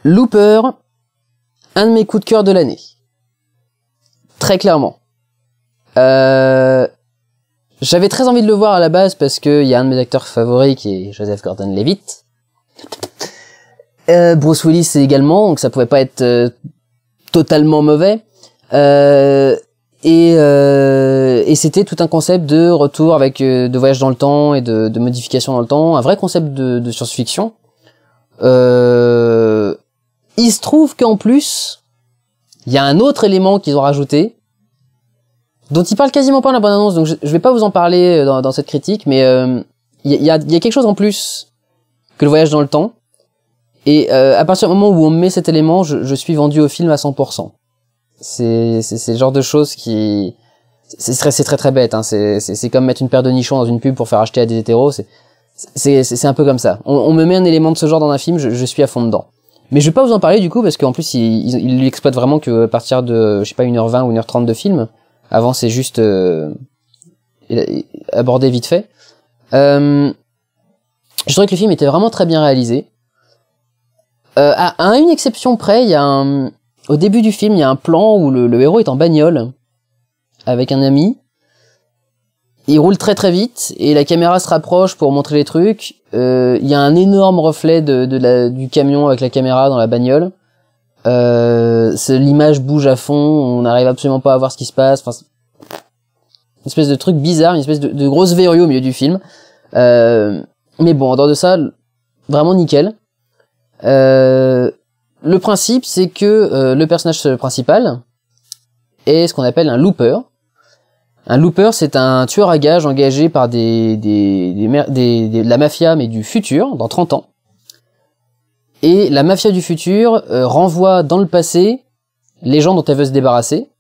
Looper, un de mes coups de cœur de l'année. Très clairement. J'avais très envie de le voir à la base parce que il y a un de mes acteurs favoris qui est Joseph Gordon-Levitt. Bruce Willis également, donc ça pouvait pas être totalement mauvais. Et c'était tout un concept de retour avec de voyage dans le temps et de modification dans le temps, un vrai concept de science-fiction. Il se trouve qu'en plus, il y a un autre élément qu'ils ont rajouté, dont ils parlent quasiment pas dans la bande-annonce, donc je vais pas vous en parler dans cette critique, mais il y a quelque chose en plus que le voyage dans le temps. Et à partir du moment où on met cet élément, je suis vendu au film à 100%. C'est le genre de choses qui... C'est très très bête, hein. C'est comme mettre une paire de nichons dans une pub pour faire acheter à des hétéros, c'est un peu comme ça. On me met un élément de ce genre dans un film, je suis à fond dedans. Mais je vais pas vous en parler du coup, parce qu'en plus, il l'exploite vraiment que à partir de, je sais pas, 1h20 ou 1h30 de film. Avant, c'est juste abordé vite fait. Je trouvais que le film était vraiment très bien réalisé. À une exception près, il y a au début du film, il y a un plan où le héros est en bagnole avec un ami. Il roule très très vite et la caméra se rapproche pour montrer les trucs. Il y a un énorme reflet du camion avec la caméra dans la bagnole. L'image bouge à fond, on n'arrive absolument pas à voir ce qui se passe. Enfin, une espèce de truc bizarre, une espèce de grosse verrue au milieu du film. Mais bon, en dehors de ça, vraiment nickel. Le principe, c'est que le personnage principal est ce qu'on appelle un looper. Un looper, c'est un tueur à gages engagé par de la mafia, mais du futur, dans 30 ans. Et la mafia du futur renvoie dans le passé les gens dont elle veut se débarrasser.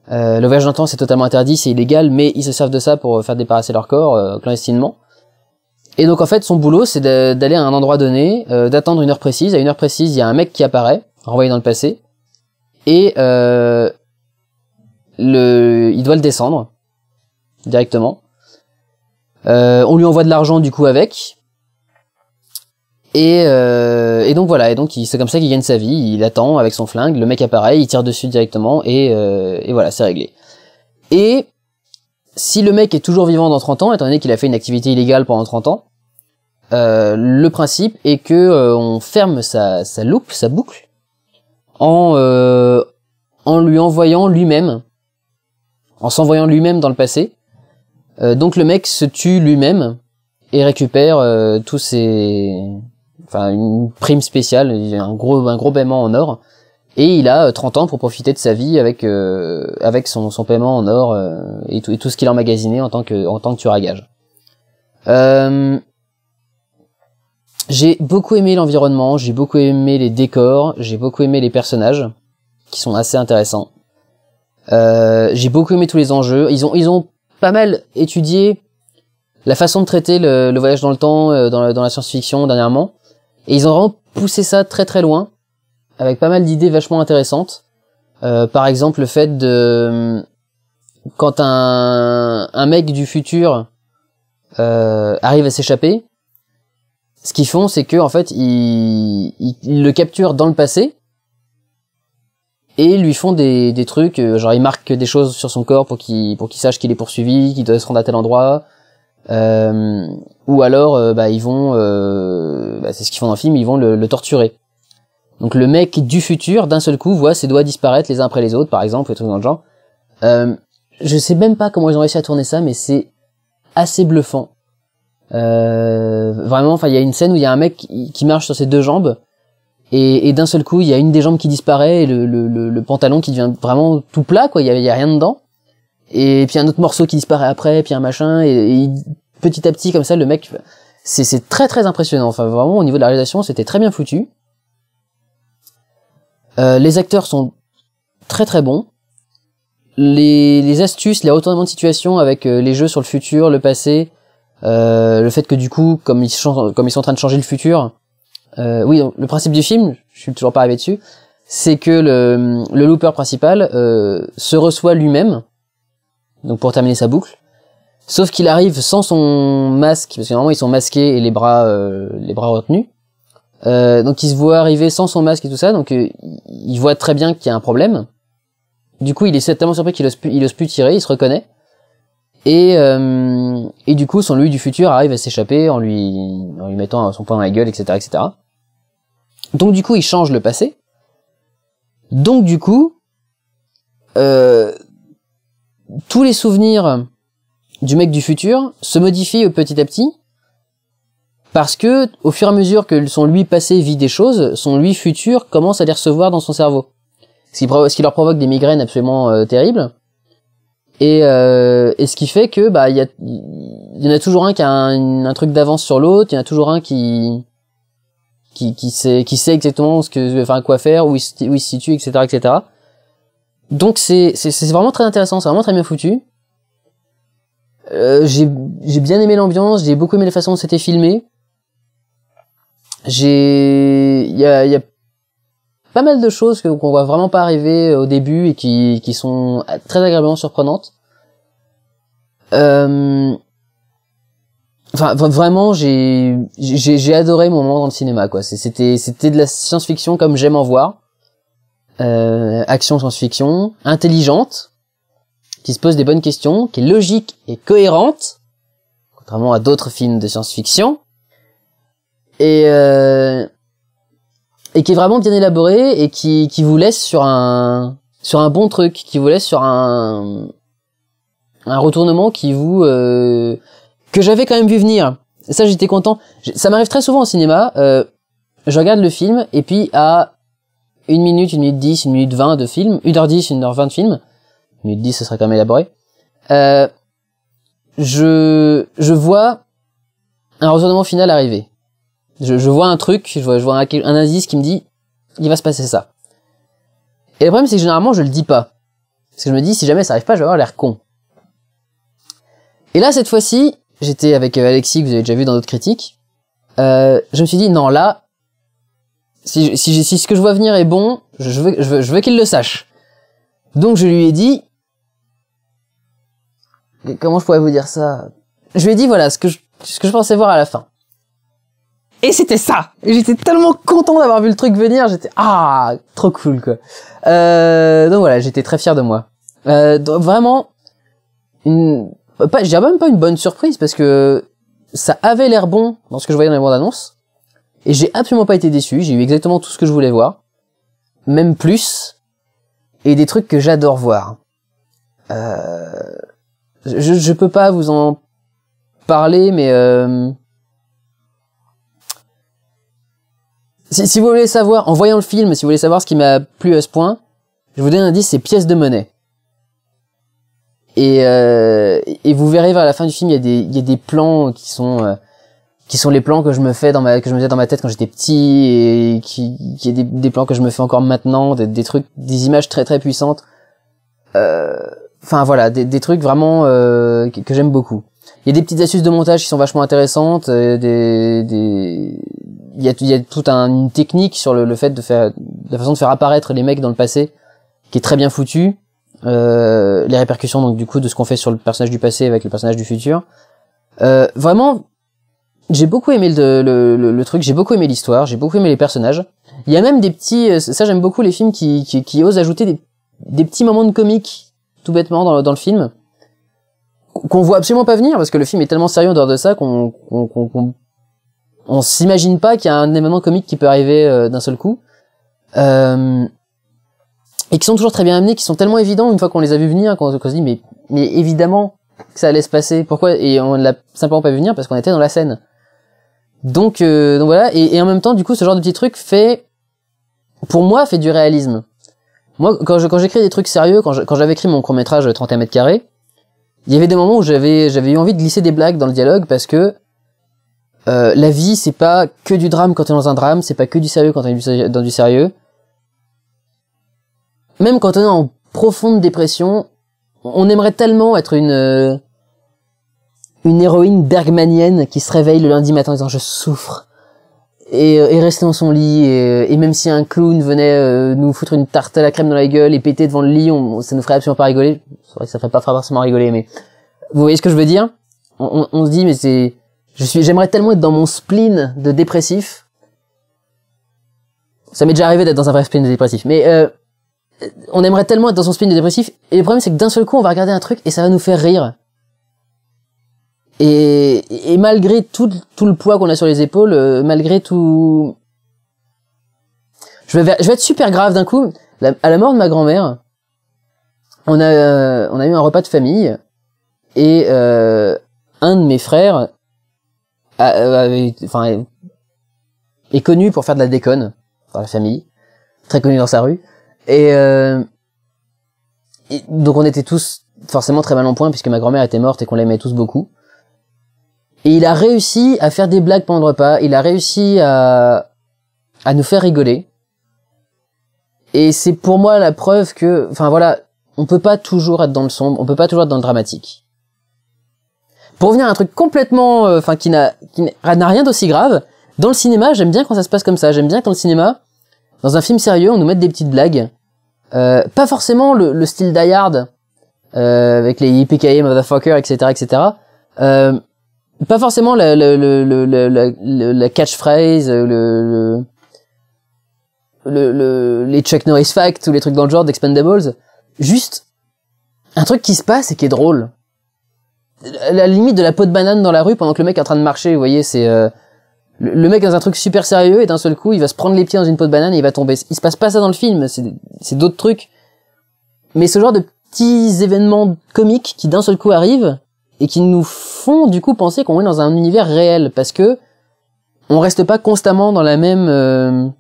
Le voyage dans le temps, c'est totalement interdit, c'est illégal, mais ils se servent de ça pour faire débarrasser leur corps clandestinement. Et donc en fait, son boulot, c'est d'aller à un endroit donné, d'attendre une heure précise. À une heure précise, il y a un mec qui apparaît, renvoyé dans le passé, et il doit le descendre directement. On lui envoie de l'argent du coup avec. Et donc voilà, et donc c'est comme ça qu'il gagne sa vie. Il attend avec son flingue, le mec apparaît, il tire dessus directement, et voilà, c'est réglé. Et si le mec est toujours vivant dans 30 ans, étant donné qu'il a fait une activité illégale pendant 30 ans, le principe est que on ferme sa loupe, sa boucle, en lui envoyant lui-même, en s'envoyant lui-même dans le passé. Donc le mec se tue lui-même et récupère une prime spéciale, un gros paiement en or, et il a 30 ans pour profiter de sa vie avec son paiement en or et tout ce qu'il a emmagasiné en tant que tueur à gages. J'ai beaucoup aimé l'environnement, j'ai beaucoup aimé les décors, j'ai beaucoup aimé les personnages qui sont assez intéressants. J'ai beaucoup aimé tous les enjeux. Ils ont pas mal étudié la façon de traiter le voyage dans le temps dans la science-fiction dernièrement, et ils ont vraiment poussé ça très très loin avec pas mal d'idées vachement intéressantes. Par exemple, le fait de quand un mec du futur arrive à s'échapper, ce qu'ils font, c'est que en fait ils le capturent dans le passé et lui font des trucs, genre ils marquent des choses sur son corps pour qu'il sache qu'il est poursuivi, qu'il doit se rendre à tel endroit, ou alors ils vont c'est ce qu'ils font dans le film, ils vont le torturer. Donc le mec du futur d'un seul coup voit ses doigts disparaître les uns après les autres, par exemple, et tout dans le genre. Je sais même pas comment ils ont réussi à tourner ça, mais c'est assez bluffant. Vraiment, enfin il y a une scène où il y a un mec qui marche sur ses deux jambes, et d'un seul coup il y a une des jambes qui disparaît, et le pantalon qui devient vraiment tout plat, quoi, il y a rien dedans, et puis un autre morceau qui disparaît après, puis un machin, et petit à petit comme ça le mec, c'est très très impressionnant. Enfin vraiment au niveau de la réalisation c'était très bien foutu. Les acteurs sont très très bons. Les astuces, les retournements de situation avec les jeux sur le futur, le passé, le fait que du coup, comme ils sont en train de changer le futur, oui, donc, le principe du film, je suis toujours pas arrivé dessus, c'est que le looper principal se reçoit lui-même, donc pour terminer sa boucle, sauf qu'il arrive sans son masque, parce que normalement ils sont masqués et les bras retenus. Donc il se voit arriver sans son masque et tout ça, donc il voit très bien qu'il y a un problème. Du coup, il est tellement surpris qu'il ose plus tirer, il se reconnaît. Et du coup, son lui du futur arrive à s'échapper en lui mettant son poing dans la gueule, etc., etc. Donc du coup, il change le passé. Donc du coup, tous les souvenirs du mec du futur se modifient petit à petit, parce que au fur et à mesure que son lui passé vit des choses, son lui futur commence à les recevoir dans son cerveau. Ce qui leur provoque des migraines absolument terribles. Et ce qui fait que il y en a toujours un qui a un truc d'avance sur l'autre, il y en a toujours un qui sait exactement quoi faire, où il se situe, etc., etc. Donc c'est vraiment très intéressant, c'est vraiment très bien foutu. J'ai bien aimé l'ambiance, j'ai beaucoup aimé la façon dont c'était filmé. Il y a pas mal de choses qu'on voit vraiment pas arriver au début et qui sont très agréablement surprenantes. Enfin, vraiment, j'ai adoré mon moment dans le cinéma, quoi. C'était de la science-fiction comme j'aime en voir. Action science-fiction, intelligente, qui se pose des bonnes questions, qui est logique et cohérente, contrairement à d'autres films de science-fiction. Et qui est vraiment bien élaboré et qui vous laisse sur un bon truc, qui vous laisse sur un retournement que j'avais quand même vu venir. Et ça, j'étais content. Ça m'arrive très souvent au cinéma, je regarde le film et puis à 1 minute, 1 minute 10, 1 minute 20 de film, 1h10, 1h20 de film, 1 minute 10 ce serait quand même élaboré, je vois un retournement final arriver. Je vois un truc, je vois un indice qui me dit il va se passer ça. Et le problème c'est que généralement je le dis pas. Parce que je me dis si jamais ça arrive pas, je vais avoir l'air con. Et là cette fois-ci, j'étais avec Alexis que vous avez déjà vu dans d'autres critiques. Je me suis dit non là si ce que je vois venir est bon, je veux qu'il le sache. Donc je lui ai dit comment je pourrais vous dire ça? Je lui ai dit voilà ce que je pensais voir à la fin. Et c'était ça. Et j'étais tellement content d'avoir vu le truc venir. J'étais trop cool quoi. Donc voilà, j'étais très fier de moi. Donc vraiment je dirais même pas une bonne surprise parce que ça avait l'air bon dans ce que je voyais dans les bandes annonces. Et j'ai absolument pas été déçu. J'ai eu exactement tout ce que je voulais voir, même plus, et des trucs que j'adore voir. Je peux pas vous en parler, mais si vous voulez savoir, en voyant le film, si vous voulez savoir ce qui m'a plu à ce point, je vous donne un indice, c'est pièce de monnaie. Et vous verrez vers la fin du film, il y a des plans qui sont les plans que je me faisais dans ma tête quand j'étais petit et qui est des plans que je me fais encore maintenant, des trucs, des images très très puissantes. Enfin voilà, des trucs vraiment que j'aime beaucoup. Il y a des petites astuces de montage qui sont vachement intéressantes, il y a toute une technique sur le fait de faire, la façon de faire apparaître les mecs dans le passé, qui est très bien foutue. Les répercussions donc du coup de ce qu'on fait sur le personnage du passé avec le personnage du futur. Vraiment, j'ai beaucoup aimé le truc, j'ai beaucoup aimé l'histoire, j'ai beaucoup aimé les personnages. Il y a même des petits, ça j'aime beaucoup les films qui osent ajouter des petits moments de comique tout bêtement dans le film, qu'on voit absolument pas venir parce que le film est tellement sérieux en dehors de ça qu'on s'imagine pas qu'il y a un événement comique qui peut arriver d'un seul coup. Et qui sont toujours très bien amenés, qui sont tellement évidents une fois qu'on les a vus venir, qu'on se dit mais évidemment que ça allait se passer. Pourquoi? Et on l'a simplement pas vu venir parce qu'on était dans la scène. Donc voilà. Et en même temps, du coup, ce genre de petit truc pour moi, fait du réalisme. Moi, quand j'écris des trucs sérieux, quand j'avais écrit mon court-métrage 31 mètres carrés, il y avait des moments où j'avais eu envie de glisser des blagues dans le dialogue parce que la vie, c'est pas que du drame quand on est dans un drame, c'est pas que du sérieux quand on est dans du sérieux. Même quand on est en profonde dépression, on aimerait tellement être une héroïne bergmanienne qui se réveille le lundi matin en disant je souffre et rester dans son lit et même si un clown venait nous foutre une tarte à la crème dans la gueule et péter devant le lit, ça nous ferait absolument pas rigoler. C'est vrai que ça ferait pas forcément rigoler, mais vous voyez ce que je veux dire? On se dit mais j'aimerais tellement être dans mon spleen de dépressif ça m'est déjà arrivé d'être dans un vrai spin dépressif, mais on aimerait tellement être dans son spin dépressif, et le problème c'est que d'un seul coup on va regarder un truc et ça va nous faire rire. Et malgré tout le poids qu'on a sur les épaules, malgré tout... Je vais être super grave d'un coup. À la mort de ma grand-mère, on a eu un repas de famille, et un de mes frères est connu pour faire de la déconne dans la famille, très connu dans sa rue, et donc on était tous forcément très mal en point puisque ma grand-mère était morte et qu'on l'aimait tous beaucoup. Et il a réussi à faire des blagues pendant le repas, il a réussi à nous faire rigoler. Et c'est pour moi la preuve que, enfin voilà, on peut pas toujours être dans le sombre, on peut pas toujours être dans le dramatique. Pour revenir à un truc complètement, qui n'a rien d'aussi grave, dans le cinéma, j'aime bien quand ça se passe comme ça. J'aime bien que dans le cinéma, dans un film sérieux, on nous mette des petites blagues. Pas forcément le style Die Hard, avec les yippee motherfucker, etc., etc. Pas forcément la catchphrase, les Chuck Norris facts ou les trucs dans le genre d'Expendables. Juste un truc qui se passe et qui est drôle. La limite de la peau de banane dans la rue pendant que le mec est en train de marcher, vous voyez, c'est le mec dans un truc super sérieux et d'un seul coup il va se prendre les pieds dans une peau de banane et il va tomber. Il se passe pas ça dans le film, c'est d'autres trucs. Mais ce genre de petits événements comiques qui d'un seul coup arrivent et qui nous font du coup penser qu'on est dans un univers réel, parce que on reste pas constamment dans la même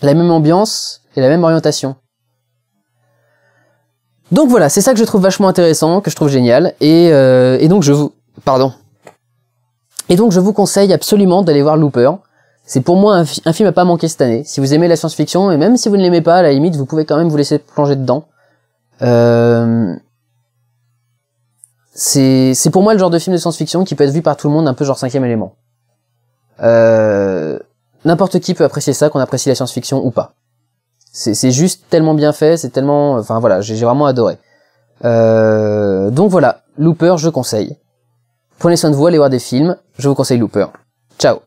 ambiance et la même orientation. Donc voilà, c'est ça que je trouve vachement intéressant, que je trouve génial, et donc je vous conseille absolument d'aller voir Looper. C'est pour moi un film à pas manquer cette année. Si vous aimez la science-fiction, et même si vous ne l'aimez pas, à la limite, vous pouvez quand même vous laisser plonger dedans. C'est pour moi le genre de film de science-fiction qui peut être vu par tout le monde, un peu genre Cinquième élément. N'importe qui peut apprécier ça, qu'on apprécie la science-fiction ou pas. C'est juste tellement bien fait, c'est tellement... Enfin voilà, j'ai vraiment adoré. Donc voilà, Looper, je conseille. Prenez soin de vous, allez voir des films, je vous conseille Looper. Ciao.